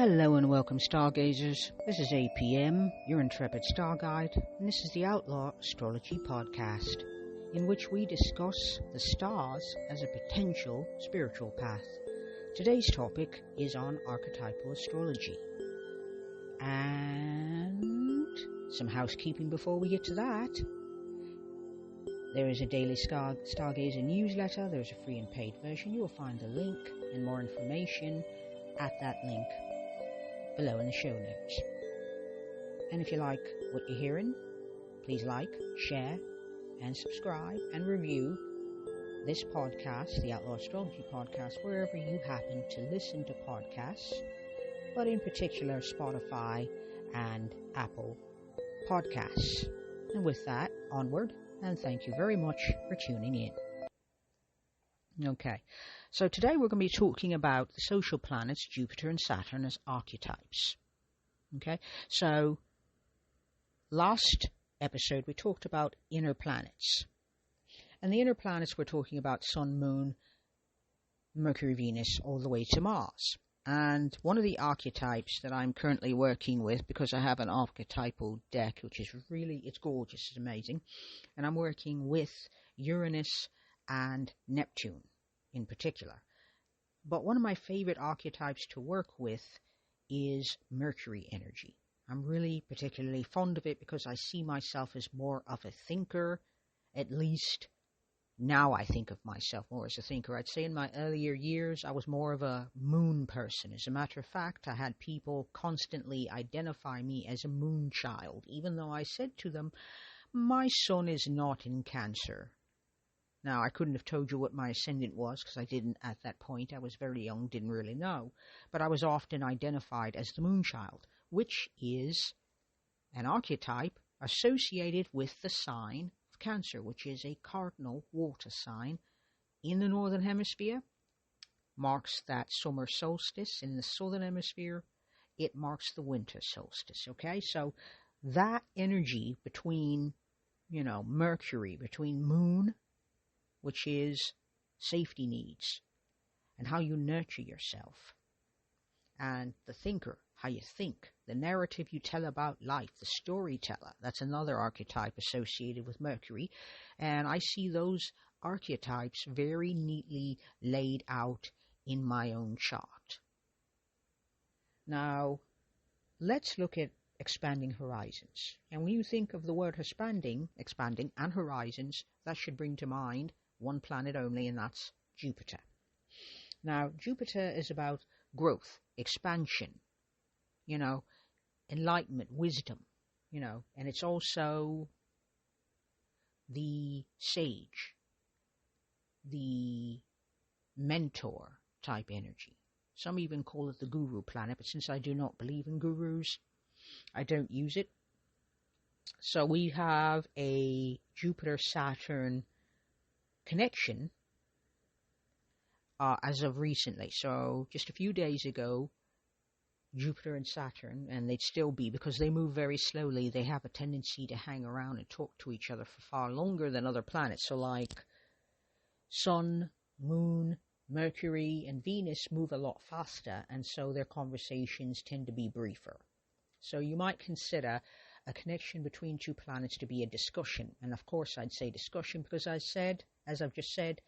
Hello and welcome, stargazers. This is APM, your intrepid star guide, and this is the Outlaw Astrology Podcast, in which we discuss the stars as a potential spiritual path. Today's topic is on archetypal astrology. And some housekeeping before we get to that. There is a daily Stargazer newsletter. There's a free and paid version. You will find the link and more information at that link below in the show notes. And if you like what you're hearing, please like, share, and subscribe and review this podcast, the Outlaw Astrology Podcast, wherever you happen to listen to podcasts, but in particular Spotify and Apple Podcasts. And with that, onward, and thank you very much for tuning in. Okay, so today we're going to be talking about the social planets Jupiter and Saturn as archetypes. Okay, so last episode we talked about inner planets. And the inner planets we're talking about Sun, Moon, Mercury, Venus, all the way to Mars. And one of the archetypes that I'm currently working with, because I have an archetypal deck, which is really, it's gorgeous, it's amazing. And I'm working with Uranus and Neptune in particular. But one of my favorite archetypes to work with is Mercury energy. I'm really particularly fond of it because I see myself as more of a thinker. At least now I think of myself more as a thinker. I'd say in my earlier years I was more of a moon person. As a matter of fact, I had people constantly identify me as a moon child, even though I said to them, my sun is not in Cancer. Now, I couldn't have told you what my ascendant was because I didn't at that point. I was very young, didn't really know. But I was often identified as the moon child, which is an archetype associated with the sign of Cancer, which is a cardinal water sign in the northern hemisphere. Marks that summer solstice. In the southern hemisphere, it marks the winter solstice. Okay, so that energy between, Mercury, between moon, which is safety needs, and how you nurture yourself, and the thinker, how you think, the narrative you tell about life, the storyteller, that's another archetype associated with Mercury, and I see those archetypes very neatly laid out in my own chart. Now, let's look at expanding horizons, and when you think of the word expanding and horizons, that should bring to mind one planet only, and that's Jupiter. Now, Jupiter is about growth, expansion, enlightenment, wisdom, and it's also the sage, the mentor type energy. Some even call it the guru planet, but since I do not believe in gurus, I don't use it. So we have a Jupiter-Saturn connection as of recently. So just a few days ago, Jupiter and Saturn, and they'd still be, because they move very slowly, they have a tendency to hang around and talk to each other for far longer than other planets. So like Sun, Moon, Mercury, and Venus move a lot faster, and so their conversations tend to be briefer. So you might consider a connection between two planets to be a discussion. And of course I'd say discussion because as I've just said,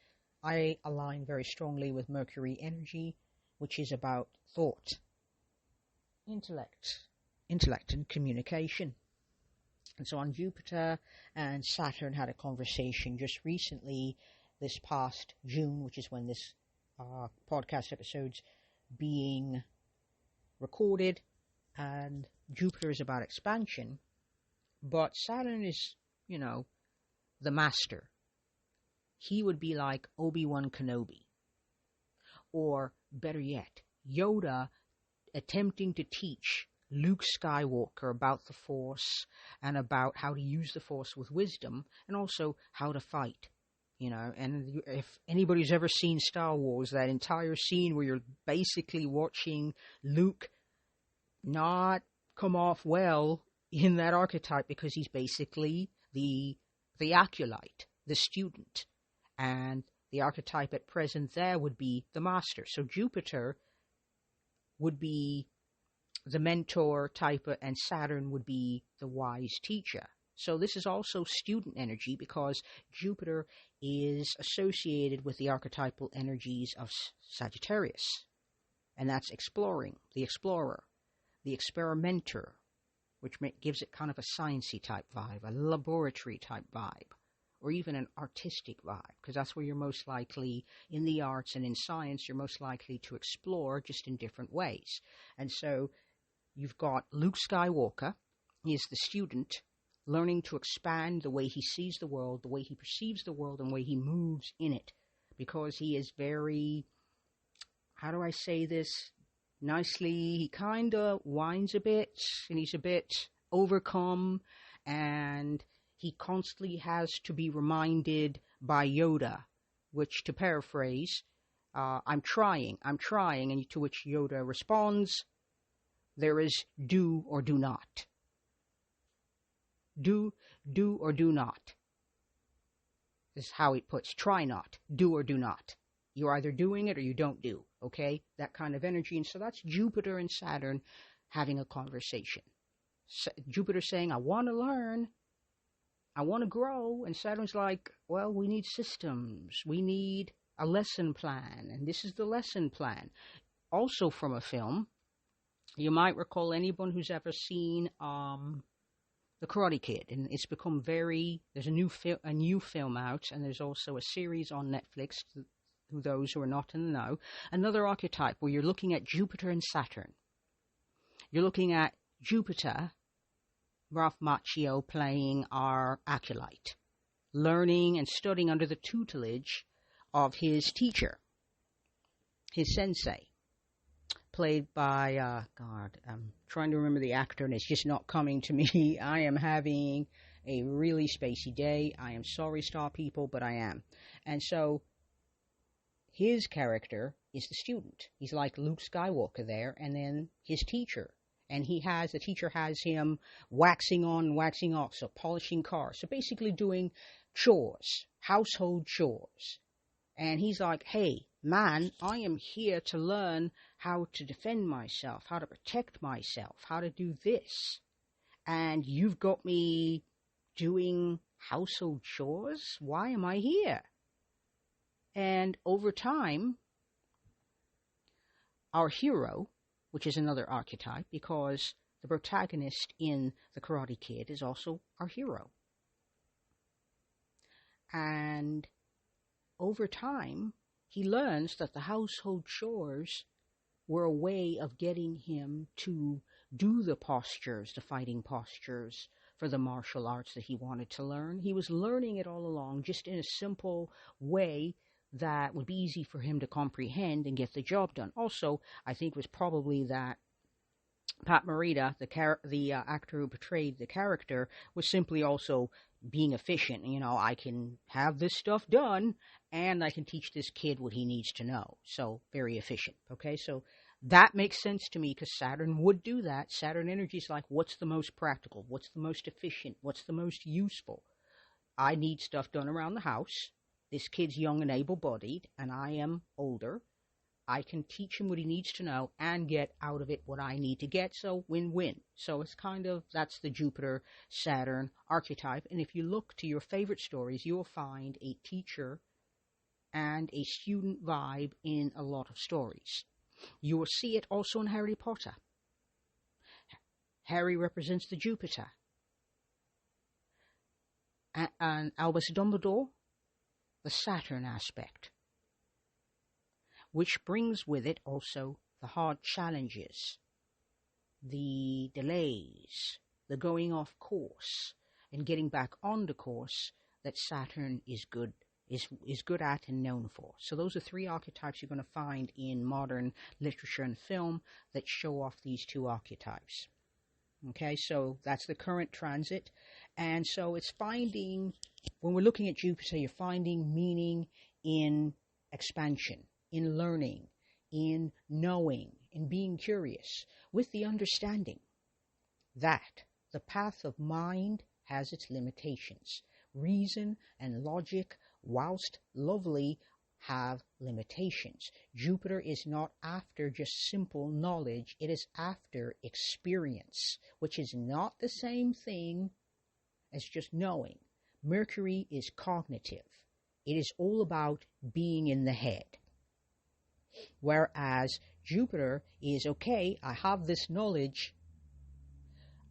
I align very strongly with Mercury energy, which is about thought, intellect and communication. And so on Jupiter and Saturn had a conversation just recently, this past June, which is when this podcast episode's being recorded, and Jupiter is about expansion, but Saturn is, the master. He would be like Obi-Wan Kenobi, or better yet, Yoda attempting to teach Luke Skywalker about the Force and about how to use the Force with wisdom, and also how to fight. And if anybody's ever seen Star Wars, that entire scene where you're basically watching Luke not come off well in that archetype, because he's basically the acolyte, the student, and the archetype at present there would be the master. So Jupiter would be the mentor type, and Saturn would be the wise teacher. So this is also student energy because Jupiter is associated with the archetypal energies of Sagittarius. And that's exploring, the explorer, the experimenter, which gives it kind of a sciencey type vibe, a laboratory type vibe, or even an artistic vibe, because that's where you're most likely, in the arts and in science, you're most likely to explore just in different ways. And so you've got Luke Skywalker. He is the student learning to expand the way he sees the world, the way he perceives the world, and the way he moves in it, because he is very, how do I say this nicely, he kind of whines a bit, and he's a bit overcome, and he constantly has to be reminded by Yoda, which, to paraphrase, I'm trying, and to which Yoda responds, there is do or do not. Do or do not. This is how it puts, try not, do or do not. You're either doing it or you don't do, okay? That kind of energy. And so that's Jupiter and Saturn having a conversation. Jupiter saying, I want to learn, I want to grow. And Saturn's like, well, we need systems. We need a lesson plan. And this is the lesson plan. Also from a film, you might recall, anyone who's ever seen The Karate Kid, and it's become there's a new film out, and there's also a series on Netflix, those who are not in the know, another archetype where you're looking at Jupiter and Saturn. You're looking at Jupiter, Ralph Macchio playing our acolyte, learning and studying under the tutelage of his teacher, his sensei, played by, I'm trying to remember the actor and it's just not coming to me. I am having a really spacey day. I am sorry, star people, but I am. And so his character is the student. He's like Luke Skywalker there, and then his teacher. And the teacher has him waxing on, waxing off, so polishing cars. So basically doing chores, household chores. And he's like, hey, man, I am here to learn how to defend myself, how to protect myself, how to do this. And you've got me doing household chores? Why am I here? And over time, our hero, which is another archetype, because the protagonist in The Karate Kid is also our hero. And over time, he learns that the household chores were a way of getting him to do the postures, the fighting postures for the martial arts that he wanted to learn. He was learning it all along, just in a simple way that would be easy for him to comprehend and get the job done. Also, I think it was probably that Pat Morita, the actor who portrayed the character, was simply also being efficient. You know, I can have this stuff done, and I can teach this kid what he needs to know. So, very efficient. Okay, so that makes sense to me, because Saturn would do that. Saturn energy is like, what's the most practical? What's the most efficient? What's the most useful? I need stuff done around the house. This kid's young and able-bodied, and I am older. I can teach him what he needs to know and get out of it what I need to get, so win-win. So it's that's the Jupiter-Saturn archetype. And if you look to your favorite stories, you'll find a teacher and a student vibe in a lot of stories. You will see it also in Harry Potter. Harry represents the Jupiter. And Albus Dumbledore, the Saturn aspect, which brings with it also the hard challenges, the delays, the going off course, and getting back on the course that Saturn is good at and known for. So those are three archetypes you're going to find in modern literature and film that show off these two archetypes. Okay, so that's the current transit. And so it's when we're looking at Jupiter, you're finding meaning in expansion, in learning, in knowing, in being curious, with the understanding that the path of mind has its limitations. Reason and logic, whilst lovely, have limitations. Jupiter is not after just simple knowledge, it is after experience, which is not the same thing as just knowing. Mercury is cognitive. It is all about being in the head. Whereas Jupiter is, okay, I have this knowledge,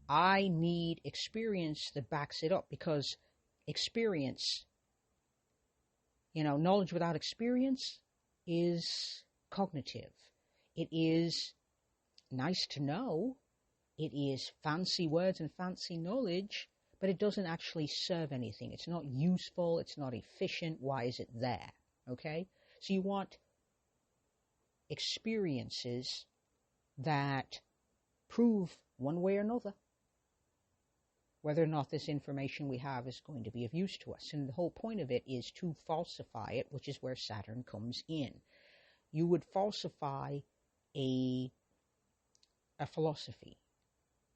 I need experience that backs it up, because experience, knowledge without experience is cognitive. It is nice to know. It is fancy words and fancy knowledge, but it doesn't actually serve anything. It's not useful. It's not efficient. Why is it there? Okay? So you want experiences that prove one way or another whether or not this information we have is going to be of use to us. And the whole point of it is to falsify it, which is where Saturn comes in. You would falsify a philosophy,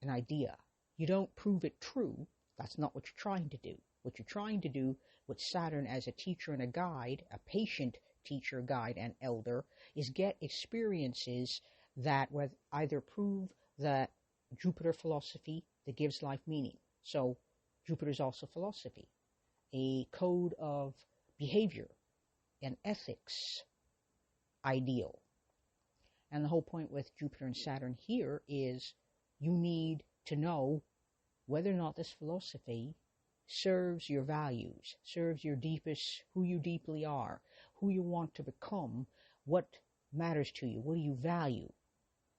an idea. You don't prove it true. That's not what you're trying to do. What you're trying to do with Saturn as a teacher and a guide, a patient teacher, guide, and elder, is get experiences that would either prove that Jupiter philosophy that gives life meaning. So Jupiter is also philosophy, a code of behavior, an ethics ideal. And the whole point with Jupiter and Saturn here is you need to know whether or not this philosophy serves your values, serves your deepest, who you deeply are, who you want to become, what matters to you, what do you value,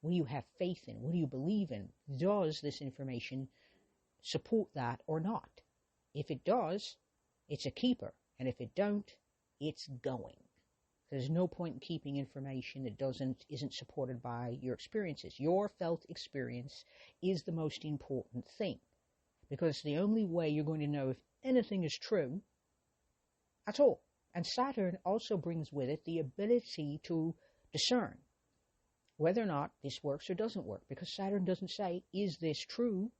what do you have faith in, what do you believe in? Does this information support that or not? If it does, it's a keeper, and if it don't, it's going. There's no point in keeping information that isn't supported by your experiences. Your felt experience is the most important thing, because it's the only way you're going to know if anything is true at all. And Saturn also brings with it the ability to discern whether or not this works or doesn't work, because Saturn doesn't say, is this true?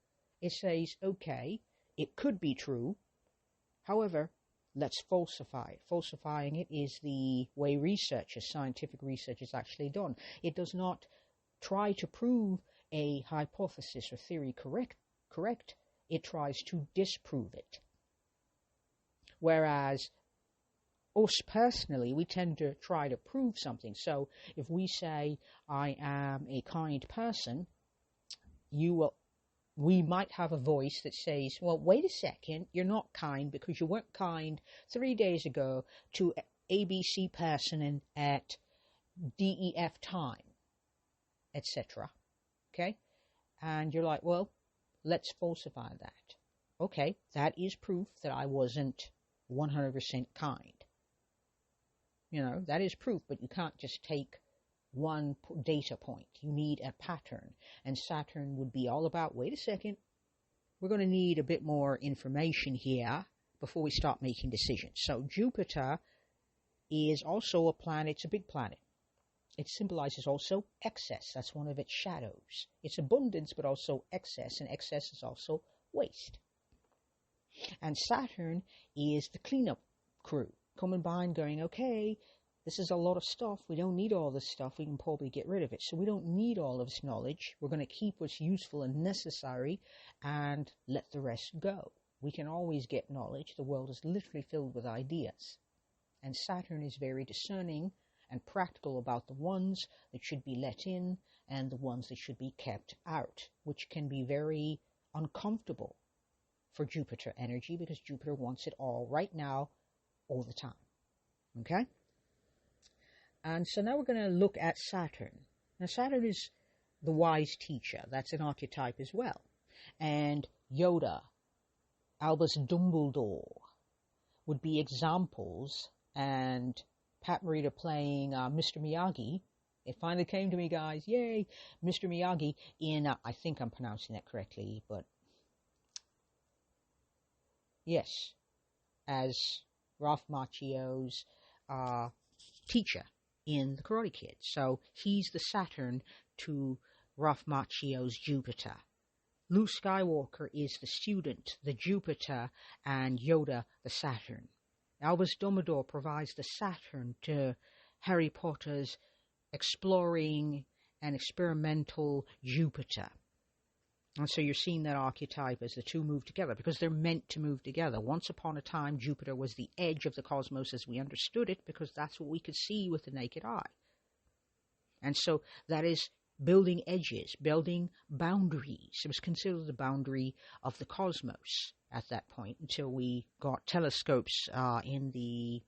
It says, okay, it could be true. However, let's falsify it. Falsifying it is the way scientific research is actually done. It does not try to prove a hypothesis or theory correct. It tries to disprove it. Whereas us personally, we tend to try to prove something. So if we say, I am a kind person, we might have a voice that says, well, wait a second, you're not kind because you weren't kind 3 days ago to ABC person at DEF time, etc. Okay? And you're like, well, let's falsify that. Okay, that is proof that I wasn't 100% kind. That is proof, but you can't just take one data point. You need a pattern. And Saturn would be all about, wait a second, we're going to need a bit more information here before we start making decisions. So Jupiter is also a planet. It's a big planet. It symbolizes also excess. That's one of its shadows. It's abundance, but also excess, and excess is also waste. And Saturn is the cleanup crew, coming by and going, okay, this is a lot of stuff. We don't need all this stuff. We can probably get rid of it. So we don't need all of this knowledge. We're going to keep what's useful and necessary and let the rest go. We can always get knowledge. The world is literally filled with ideas. And Saturn is very discerning and practical about the ones that should be let in and the ones that should be kept out, which can be very uncomfortable for Jupiter energy, because Jupiter wants it all right now, all the time. Okay? And so now we're going to look at Saturn. Now Saturn is the wise teacher. That's an archetype as well. And Yoda, Albus Dumbledore would be examples, and Pat Morita playing Mr. Miyagi. It finally came to me, guys. Yay! Mr. Miyagi in, I think I'm pronouncing that correctly, but yes, as Ralph Macchio's teacher in The Karate Kid. So he's the Saturn to Ralph Macchio's Jupiter. Luke Skywalker is the student, the Jupiter, and Yoda the Saturn. Albus Dumbledore provides the Saturn to Harry Potter's exploring and experimental Jupiter. And so you're seeing that archetype as the two move together because they're meant to move together. Once upon a time, Jupiter was the edge of the cosmos as we understood it because that's what we could see with the naked eye. And so that is building edges, building boundaries. It was considered the boundary of the cosmos at that point until we got telescopes in the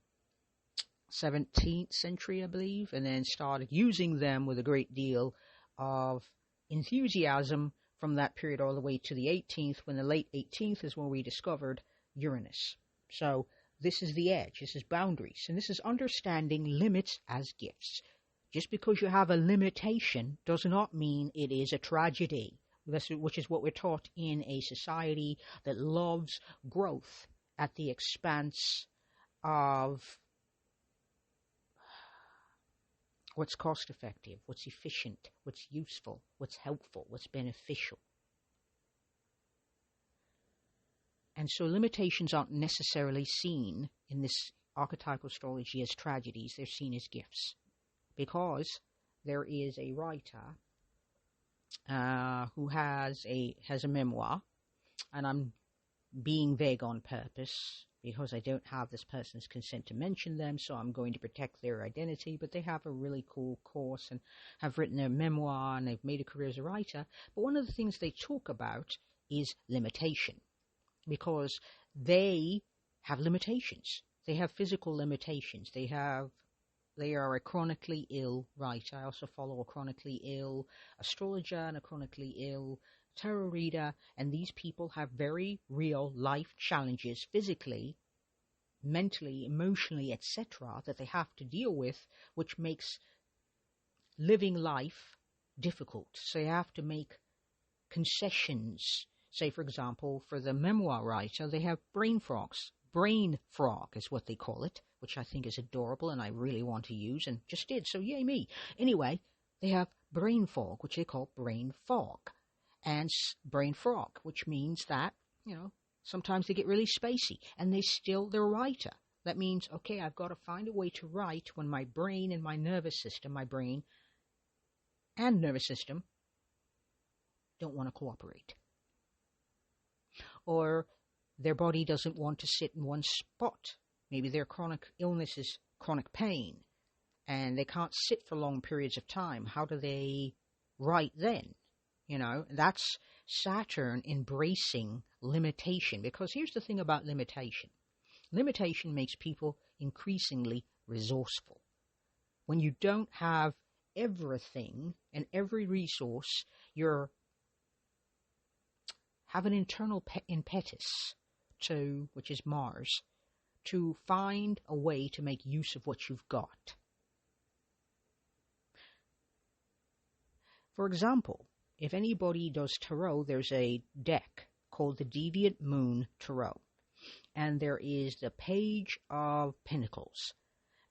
17th century, I believe, and then started using them with a great deal of enthusiasm from that period all the way to the 18th, when the late 18th is when we discovered Uranus. So this is the edge, this is boundaries, and this is understanding limits as gifts. Just because you have a limitation does not mean it is a tragedy, which is what we're taught in a society that loves growth at the expense of what's cost effective, what's efficient, what's useful, what's helpful, what's beneficial. And so limitations aren't necessarily seen in this archetypal astrology as tragedies, they're seen as gifts. Because there is a writer who has a memoir, and I'm being vague on purpose, because I don't have this person's consent to mention them, so I'm going to protect their identity, but they have a really cool course and have written a memoir and they've made a career as a writer. But one of the things they talk about is limitation, because they have limitations. They have physical limitations. They are a chronically ill writer. I also follow a chronically ill astrologer and a chronically ill tarot reader, and these people have very real life challenges physically, mentally, emotionally, etc. that they have to deal with, which makes living life difficult. So you have to make concessions. Say, for example, for the memoir writer, they have brain frogs. Brain frog is what they call it, which I think is adorable and I really want to use and just did, so yay me. Anyway, they have brain fog, which they call brain fog. And brain frog, which means that, sometimes they get really spacey and they're a writer. That means, okay, I've got to find a way to write when my brain and my nervous system, my brain and nervous system don't want to cooperate. Or their body doesn't want to sit in one spot. Maybe their chronic illness is chronic pain and they can't sit for long periods of time. How do they write then? That's Saturn embracing limitation, because here's the thing about limitation. Limitation makes people increasingly resourceful. When you don't have everything and every resource, you have an internal impetus which is Mars, to find a way to make use of what you've got. For example, if anybody does tarot, there's a deck called the Deviant Moon Tarot. And there is the Page of Pentacles.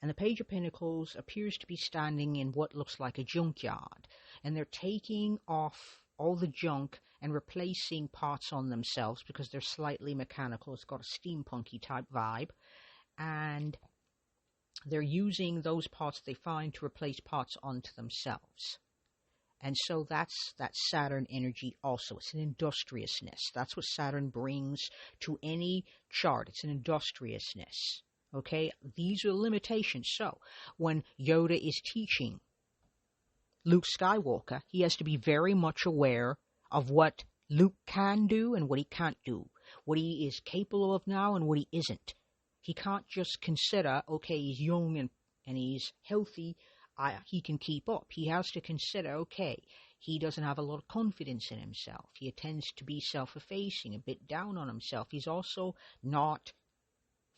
And the Page of Pentacles appears to be standing in what looks like a junkyard. And they're taking off all the junk and replacing parts on themselves because they're slightly mechanical. It's got a steampunky type vibe. And they're using those parts they find to replace parts onto themselves. And so that's that Saturn energy also. It's an industriousness. That's what Saturn brings to any chart. It's an industriousness. Okay? These are limitations. So when Yoda is teaching Luke Skywalker, he has to be very much aware of what Luke can do and what he can't do. What he is capable of now and what he isn't. He can't just consider, okay, he's young and he's healthy, he can keep up. He has to consider, okay, he doesn't have a lot of confidence in himself. He tends to be self-effacing, a bit down on himself. He's also not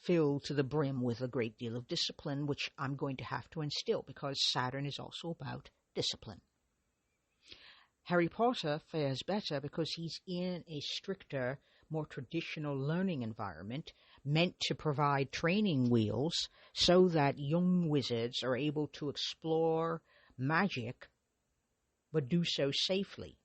filled to the brim with a great deal of discipline, which I'm going to have to instill, because Saturn is also about discipline. Harry Potter fares better because he's in a stricter, more traditional learning environment meant to provide training wheels so that young wizards are able to explore magic but do so safely.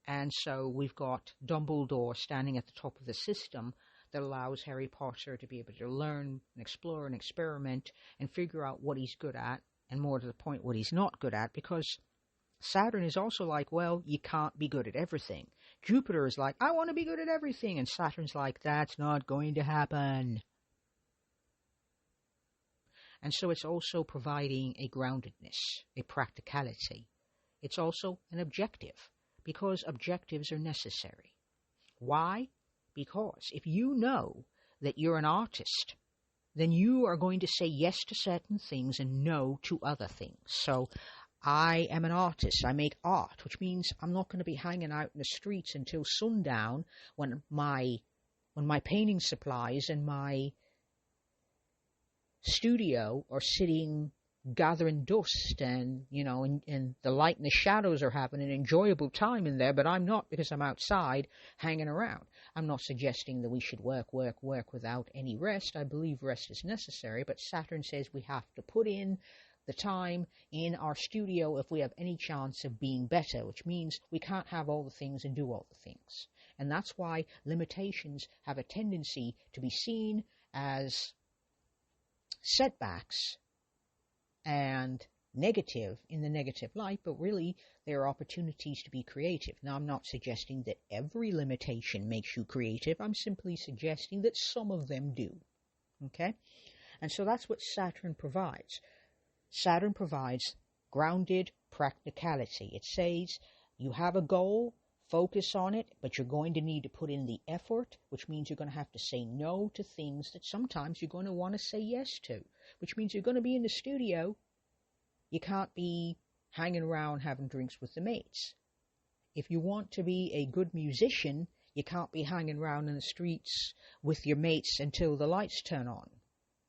And so we've got Dumbledore standing at the top of the system that allows Harry Potter to be able to learn and explore and experiment and figure out what he's good at, and more to the point, what he's not good at, because Saturn is also like, well, you can't be good at everything. Jupiter is like, I want to be good at everything, and Saturn's like, that's not going to happen. And so it's also providing a groundedness, a practicality. It's also an objective, because objectives are necessary. Why? Because if you know that you're an artist, then you are going to say yes to certain things and no to other things. So I am an artist. I make art, which means I'm not going to be hanging out in the streets until sundown when my painting supplies and my studio are sitting gathering dust, and and the light and the shadows are having an enjoyable time in there, but I'm not, because I'm outside hanging around. I'm not suggesting that we should work without any rest. I believe rest is necessary, but Saturn says we have to put in the time in our studio if we have any chance of being better, which means we can't have all the things and do all the things. And that's why limitations have a tendency to be seen as setbacks and negative, in the negative light, but really there are opportunities to be creative. Now, I'm not suggesting that every limitation makes you creative. I'm simply suggesting that some of them do. Okay? And so that's what Saturn provides. Saturn provides grounded practicality. It says you have a goal, focus on it, but you're going to need to put in the effort, which means you're going to have to say no to things that sometimes you're going to want to say yes to, which means you're going to be in the studio. You can't be hanging around having drinks with the mates. If you want to be a good musician, you can't be hanging around in the streets with your mates until the lights turn on,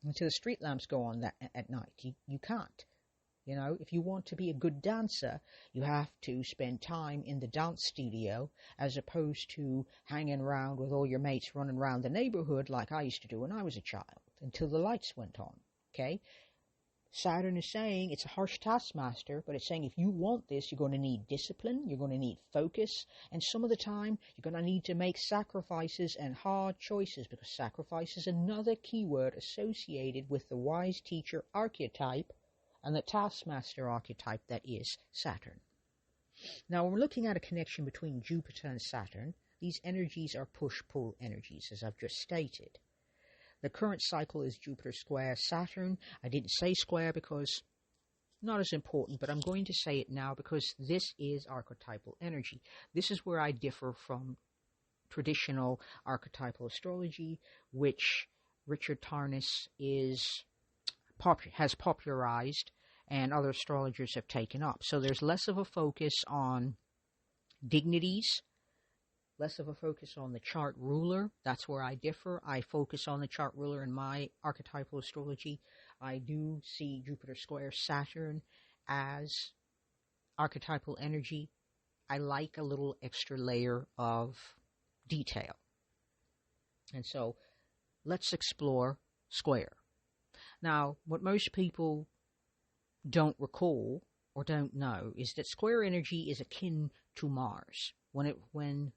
until the street lamps go on at night. You can't. If you want to be a good dancer, you have to spend time in the dance studio as opposed to hanging around with all your mates running around the neighborhood like I used to do when I was a child until the lights went on. Okay? Saturn is saying it's a harsh taskmaster, but it's saying if you want this, you're going to need discipline, you're going to need focus, and some of the time you're going to need to make sacrifices and hard choices, because sacrifice is another keyword associated with the wise teacher archetype and the taskmaster archetype that is Saturn. Now, when we're looking at a connection between Jupiter and Saturn, these energies are push-pull energies, as I've just stated. The current cycle is Jupiter square Saturn. I didn't say square because not as important, but I'm going to say it now because this is archetypal energy. This is where I differ from traditional archetypal astrology, which Richard Tarnas has popularized and other astrologers have taken up. So there's less of a focus on dignities, less of a focus on the chart ruler. That's where I differ. I focus on the chart ruler in my archetypal astrology. I do see Jupiter square Saturn as archetypal energy. I like a little extra layer of detail. And so let's explore square. Now, what most people don't recall or don't know is that square energy is akin to Mars. When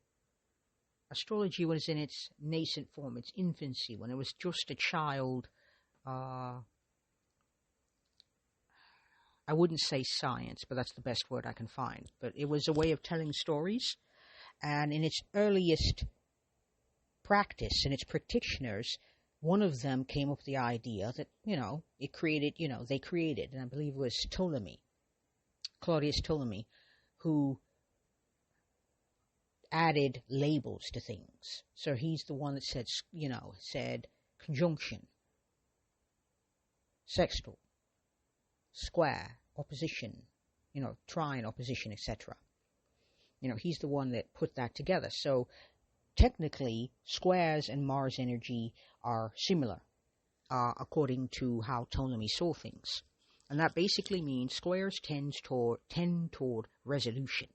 astrology was in its nascent form, its infancy, when it was just a child, I wouldn't say science, but that's the best word I can find. But it was a way of telling stories, and in its earliest practice and its practitioners, one of them came up with the idea that, they created, and I believe it was Claudius Ptolemy, who added labels to things. So he's the one that said conjunction, sextile, square, opposition, trine, opposition, etc. He's the one that put that together. So technically, squares and Mars energy are similar, according to how Ptolemy saw things. And that basically means squares tend toward resolution.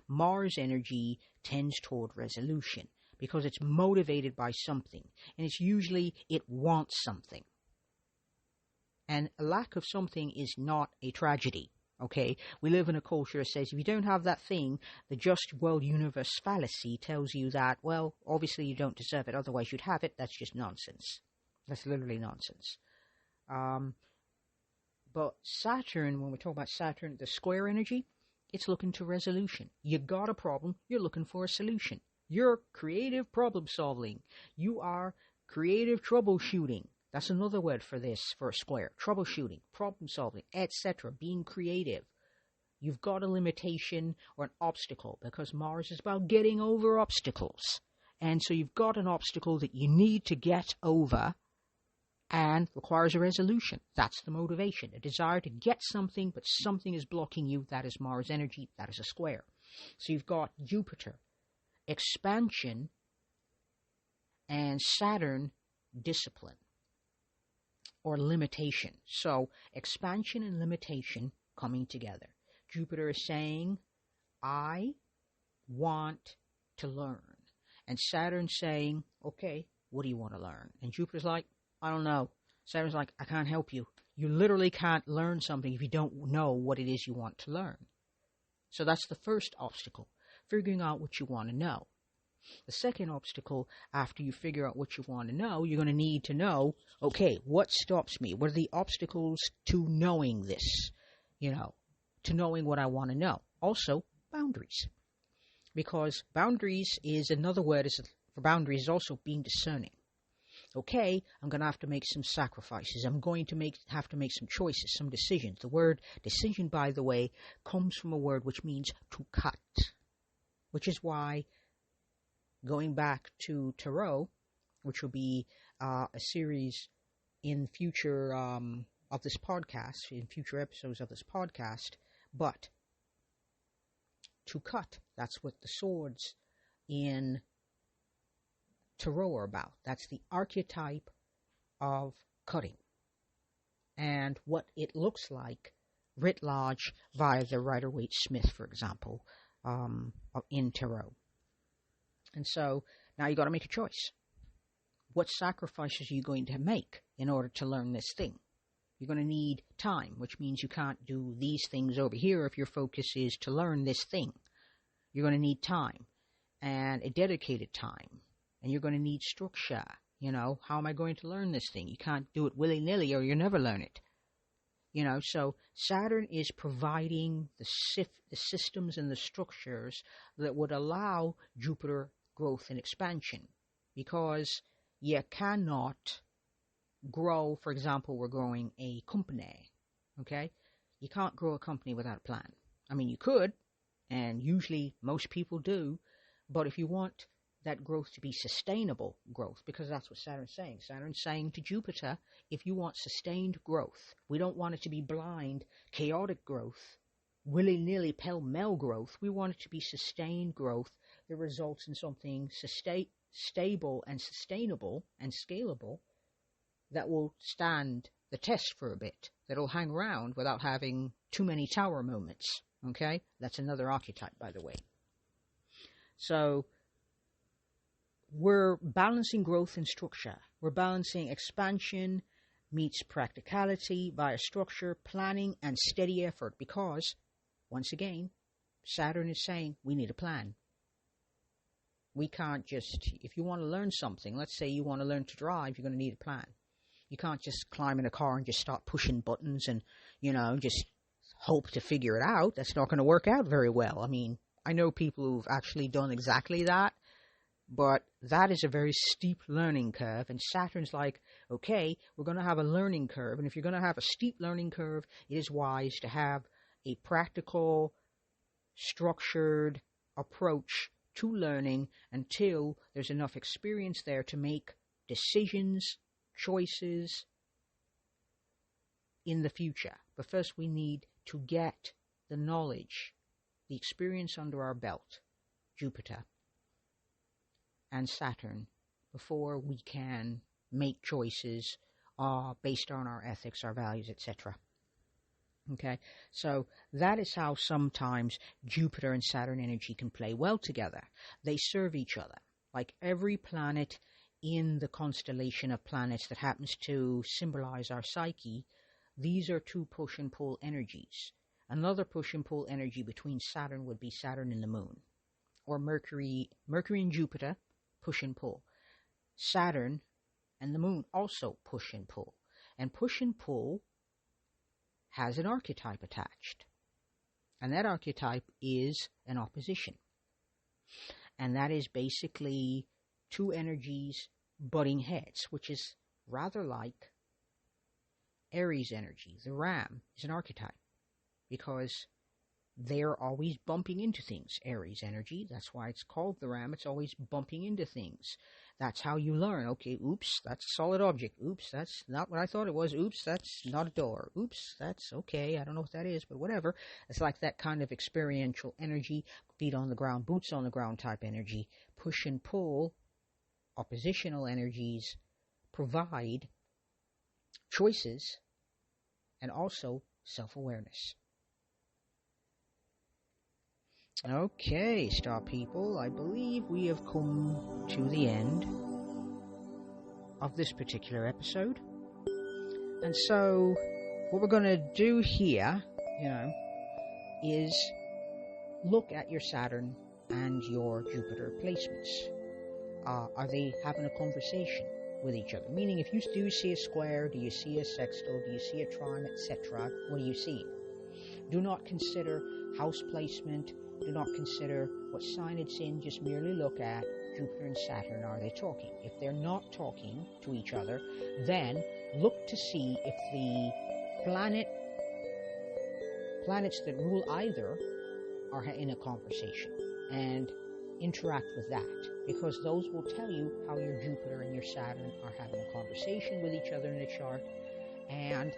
Mars energy tends toward resolution because it's motivated by something, and it's usually it wants something. And a lack of something is not a tragedy. Okay, we live in a culture that says if you don't have that thing, the just world universe fallacy tells you that, well, obviously you don't deserve it, otherwise you'd have it. That's just nonsense. That's literally nonsense. Um, but Saturn, when we talk about Saturn, the square energy, it's looking to resolution. You got a problem, you're looking for a solution. You're creative problem solving. You are creative troubleshooting. That's another word for this, for a square. Troubleshooting, problem solving, etc. Being creative. You've got a limitation or an obstacle because Mars is about getting over obstacles. And so you've got an obstacle that you need to get over and requires a resolution. That's the motivation, a desire to get something, but something is blocking you. That is Mars energy. That is a square. So you've got Jupiter, expansion, and Saturn, discipline or limitation. So expansion and limitation coming together. Jupiter is saying, I want to learn. And Saturn's saying, okay, what do you want to learn? And Jupiter's like, I don't know. Saturn's like, I can't help you. You literally can't learn something if you don't know what it is you want to learn. So that's the first obstacle, figuring out what you want to know. The second obstacle, after you figure out what you want to know, you're going to need to know, okay, what stops me? What are the obstacles to knowing this? To knowing what I want to know. Also, boundaries. Because boundaries is another word for boundaries is also being discerning. Okay, I'm going to have to make some sacrifices. I'm going to have to make some choices, some decisions. The word decision, by the way, comes from a word which means to cut, which is why going back to Tarot, which will be a series in future of this podcast, in future episodes of this podcast, but to cut, that's what the swords in Tarot are about. That's the archetype of cutting and what it looks like writ large via the Rider-Waite-Smith, for example, in Tarot. And so now you got to make a choice. What sacrifices are you going to make in order to learn this thing? You're going to need time, which means you can't do these things over here if your focus is to learn this thing. You're going to need time and a dedicated time. And you're going to need structure. How am I going to learn this thing? You can't do it willy-nilly or you'll never learn it. So Saturn is providing the systems and the structures that would allow Jupiter growth and expansion, because you cannot grow. For example, we're growing a company, okay? You can't grow a company without a plan. I mean, you could, and usually most people do, but if you want that growth to be sustainable growth, because that's what Saturn's saying. Saturn's saying to Jupiter, if you want sustained growth, we don't want it to be blind, chaotic growth, willy-nilly, pell-mell growth. We want it to be sustained growth that results in something stable and sustainable and scalable that will stand the test for a bit, that will hang around without having too many tower moments. Okay? That's another archetype, by the way. So we're balancing growth and structure. We're balancing expansion meets practicality via structure, planning, and steady effort, because, once again, Saturn is saying we need a plan. We can't just, if you want to learn something, let's say you want to learn to drive, you're going to need a plan. You can't just climb in a car and just start pushing buttons and, just hope to figure it out. That's not going to work out very well. I mean, I know people who've actually done exactly that, but that is a very steep learning curve, and Saturn's like, okay, we're going to have a learning curve, and if you're going to have a steep learning curve, it is wise to have a practical, structured approach to learning until there's enough experience there to make decisions, choices in the future. But first we need to get the knowledge, the experience under our belt, Jupiter and Saturn, before we can make choices based on our ethics, our values, etc. Okay, so that is how sometimes Jupiter and Saturn energy can play well together. They serve each other. Like every planet in the constellation of planets that happens to symbolize our psyche, these are two push and pull energies. Another push and pull energy between Saturn would be Saturn and the Moon, or Mercury and Jupiter, push and pull. Saturn and the Moon also push and pull. And push and pull has an archetype attached. And that archetype is an opposition. And that is basically two energies butting heads, which is rather like Aries energy. The ram is an archetype because they're always bumping into things. Aries energy, that's why it's called the ram. It's always bumping into things. That's how you learn. Okay, oops, that's a solid object. Oops, that's not what I thought it was. Oops, that's not a door. Oops, that's okay. I don't know what that is, but whatever. It's like that kind of experiential energy, feet on the ground, boots on the ground type energy. Push and pull, oppositional energies provide choices and also self-awareness. Okay, star people, I believe we have come to the end of this particular episode. And so, what we're going to do here, is look at your Saturn and your Jupiter placements. Are they having a conversation with each other? Meaning, if you do see a square, do you see a sextile, do you see a trine, etc., what are you seeing? Do not consider house placement. Do not consider what sign it's in, just merely look at Jupiter and Saturn. Are they talking? If they're not talking to each other, then look to see if the planets that rule either are in a conversation, and interact with that, because those will tell you how your Jupiter and your Saturn are having a conversation with each other in the chart, and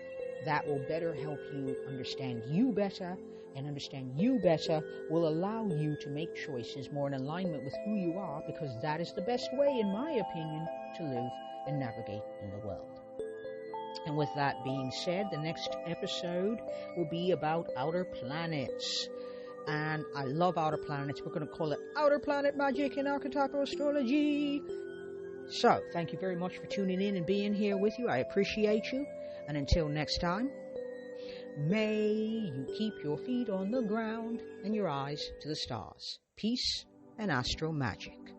that will better help you understand you better, and understand you better will allow you to make choices more in alignment with who you are, because that is the best way, in my opinion, to live and navigate in the world. And with that being said, the next episode will be about outer planets. And I love outer planets. We're going to call it Outer Planet Magic and Archetypal Astrology. So, thank you very much for tuning in and being here with you. I appreciate you. And until next time, may you keep your feet on the ground and your eyes to the stars. Peace and astro magic.